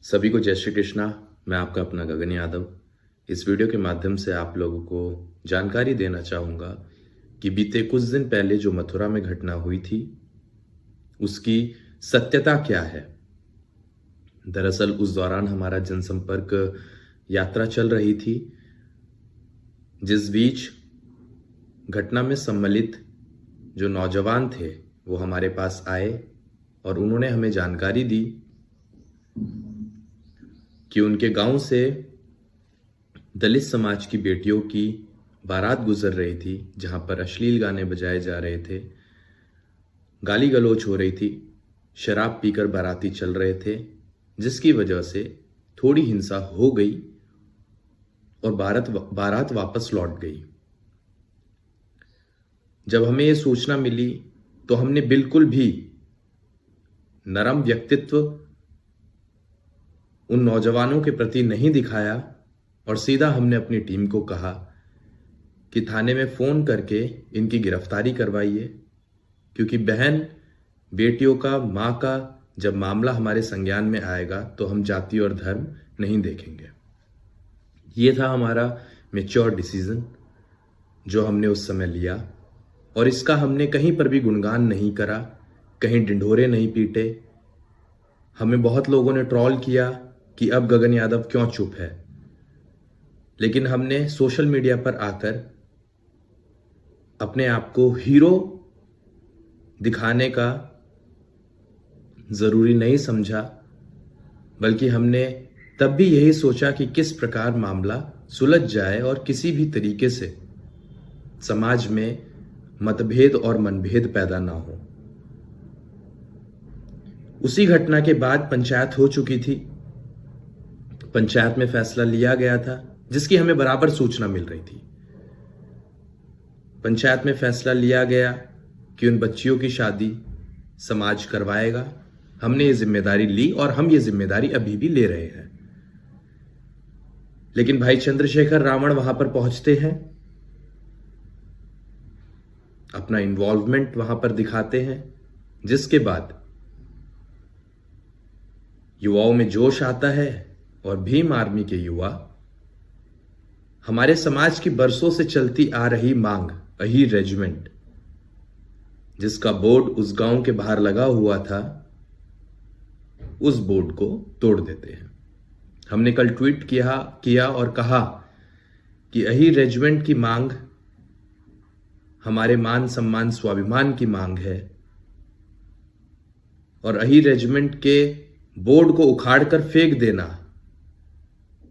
सभी को जय श्री कृष्णा। मैं आपका अपना गगन यादव इस वीडियो के माध्यम से आप लोगों को जानकारी देना चाहूँगा कि बीते कुछ दिन पहले जो मथुरा में घटना हुई थी उसकी सत्यता क्या है। दरअसल उस दौरान हमारा जनसंपर्क यात्रा चल रही थी, जिस बीच घटना में सम्मिलित जो नौजवान थे वो हमारे पास आए और उन्होंने हमें जानकारी दी कि उनके गांव से दलित समाज की बेटियों की बारात गुजर रही थी, जहां पर अश्लील गाने बजाए जा रहे थे, गाली गलौज हो रही थी, शराब पीकर बाराती चल रहे थे, जिसकी वजह से थोड़ी हिंसा हो गई और बारात वापस लौट गई। जब हमें ये सूचना मिली तो हमने बिल्कुल भी नरम व्यक्तित्व उन नौजवानों के प्रति नहीं दिखाया और सीधा हमने अपनी टीम को कहा कि थाने में फोन करके इनकी गिरफ्तारी करवाइए, क्योंकि बहन बेटियों का, मां का जब मामला हमारे संज्ञान में आएगा तो हम जाति और धर्म नहीं देखेंगे। ये था हमारा मैच्योर डिसीजन जो हमने उस समय लिया और इसका हमने कहीं पर भी गुणगान नहीं करा, कहीं ढिंढोरे नहीं पीटे। हमें बहुत लोगों ने ट्रोल किया कि अब गगन यादव क्यों चुप है, लेकिन हमने सोशल मीडिया पर आकर अपने आप को हीरो दिखाने का जरूरी नहीं समझा, बल्कि हमने तब भी यही सोचा कि किस प्रकार मामला सुलझ जाए और किसी भी तरीके से समाज में मतभेद और मनभेद पैदा ना हो। उसी घटना के बाद पंचायत हो चुकी थी, पंचायत में फैसला लिया गया था जिसकी हमें बराबर सूचना मिल रही थी। पंचायत में फैसला लिया गया कि उन बच्चियों की शादी समाज करवाएगा। हमने ये जिम्मेदारी ली और हम ये जिम्मेदारी अभी भी ले रहे हैं। लेकिन भाई चंद्रशेखर रावण वहां पर पहुंचते हैं, अपना इन्वॉल्वमेंट वहां पर दिखाते हैं, जिसके बाद युवाओं में जोश आता है और भीम आर्मी के युवा हमारे समाज की बरसों से चलती आ रही मांग अहीर रेजिमेंट, जिसका बोर्ड उस गांव के बाहर लगा हुआ था, उस बोर्ड को तोड़ देते हैं। हमने कल ट्वीट किया और कहा कि अहीर रेजिमेंट की मांग हमारे मान सम्मान स्वाभिमान की मांग है और अहीर रेजिमेंट के बोर्ड को उखाड़कर फेंक देना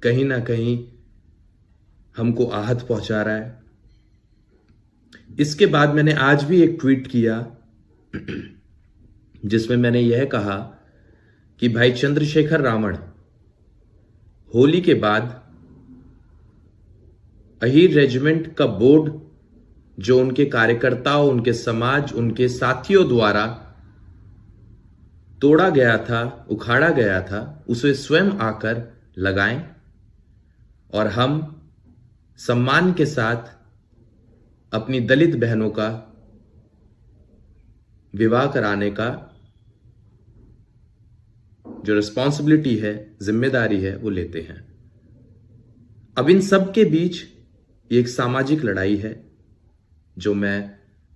कहीं ना कहीं हमको आहत पहुंचा रहा है। इसके बाद मैंने आज भी एक ट्वीट किया जिसमें मैंने यह कहा कि भाई चंद्रशेखर रावण होली के बाद अहीर रेजिमेंट का बोर्ड जो उनके कार्यकर्ताओं, उनके समाज, उनके साथियों द्वारा तोड़ा गया था, उखाड़ा गया था, उसे स्वयं आकर लगाएं और हम सम्मान के साथ अपनी दलित बहनों का विवाह कराने का जो रिस्पॉन्सिबिलिटी है, जिम्मेदारी है, वो लेते हैं। अब इन सब के बीच एक सामाजिक लड़ाई है जो मैं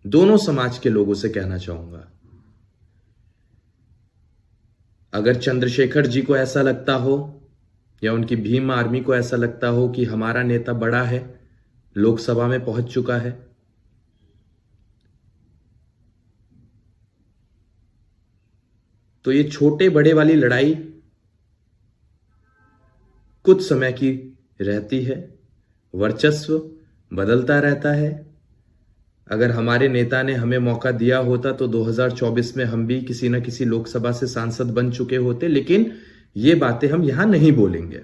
दोनों समाज के लोगों से कहना चाहूंगा। अगर चंद्रशेखर जी को ऐसा लगता हो या उनकी भीम आर्मी को ऐसा लगता हो कि हमारा नेता बड़ा है, लोकसभा में पहुंच चुका है, तो ये छोटे बड़े वाली लड़ाई कुछ समय की रहती है, वर्चस्व बदलता रहता है। अगर हमारे नेता ने हमें मौका दिया होता तो 2024 में हम भी किसी न किसी लोकसभा से सांसद बन चुके होते, लेकिन ये बातें हम यहां नहीं बोलेंगे,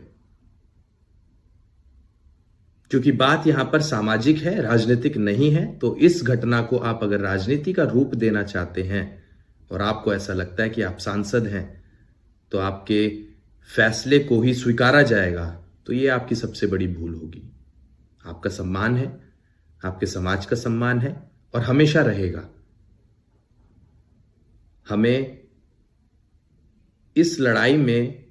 क्योंकि बात यहां पर सामाजिक है, राजनीतिक नहीं है। तो इस घटना को आप अगर राजनीति का रूप देना चाहते हैं और आपको ऐसा लगता है कि आप सांसद हैं तो आपके फैसले को ही स्वीकारा जाएगा, तो ये आपकी सबसे बड़ी भूल होगी। आपका सम्मान है, आपके समाज का सम्मान है और हमेशा रहेगा। हमें इस लड़ाई में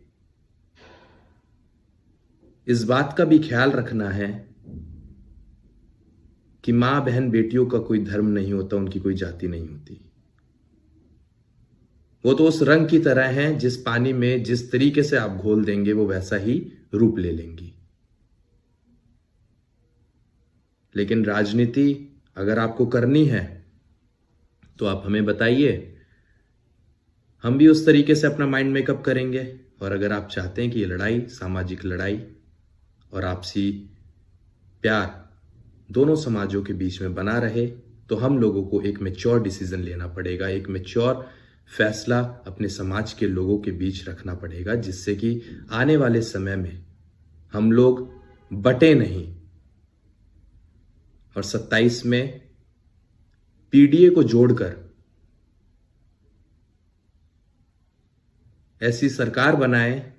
इस बात का भी ख्याल रखना है कि मां बहन बेटियों का कोई धर्म नहीं होता, उनकी कोई जाति नहीं होती। वो तो उस रंग की तरह हैं, जिस पानी में जिस तरीके से आप घोल देंगे वो वैसा ही रूप ले लेंगी। लेकिन राजनीति अगर आपको करनी है तो आप हमें बताइए, हम भी उस तरीके से अपना माइंड मेकअप करेंगे। और अगर आप चाहते हैं कि ये लड़ाई, सामाजिक लड़ाई और आपसी प्यार दोनों समाजों के बीच में बना रहे, तो हम लोगों को एक मैच्योर डिसीजन लेना पड़ेगा, एक मैच्योर फैसला अपने समाज के लोगों के बीच रखना पड़ेगा, जिससे कि आने वाले समय में हम लोग बटे नहीं और 27 में पीडीए को जोड़कर ऐसी सरकार बनाए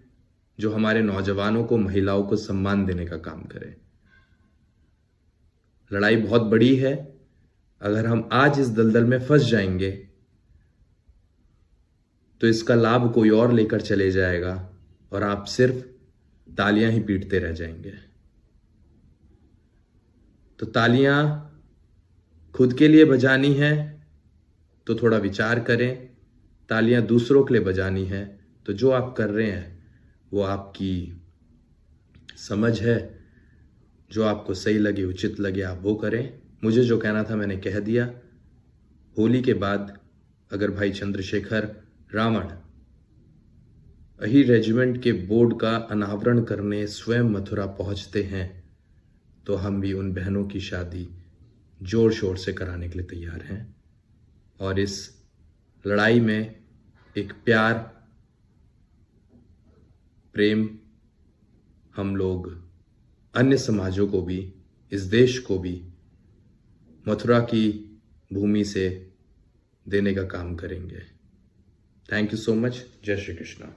जो हमारे नौजवानों को, महिलाओं को सम्मान देने का काम करे। लड़ाई बहुत बड़ी है। अगर हम आज इस दलदल में फंस जाएंगे तो इसका लाभ कोई और लेकर चले जाएगा और आप सिर्फ तालियां ही पीटते रह जाएंगे। तो तालियां खुद के लिए बजानी है तो थोड़ा विचार करें, तालियां दूसरों के लिए बजानी है तो जो आप कर रहे हैं वो आपकी समझ है, जो आपको सही लगे, उचित लगे, आप वो करें। मुझे जो कहना था मैंने कह दिया। होली के बाद अगर भाई चंद्रशेखर रावण अही रेजिमेंट के बोर्ड का अनावरण करने स्वयं मथुरा पहुंचते हैं तो हम भी उन बहनों की शादी जोर शोर से कराने के लिए तैयार हैं। और इस लड़ाई में एक प्यार, प्रेम हम लोग अन्य समाजों को भी, इस देश को भी मथुरा की भूमि से देने का काम करेंगे। Thank you so much. जय श्री कृष्णा।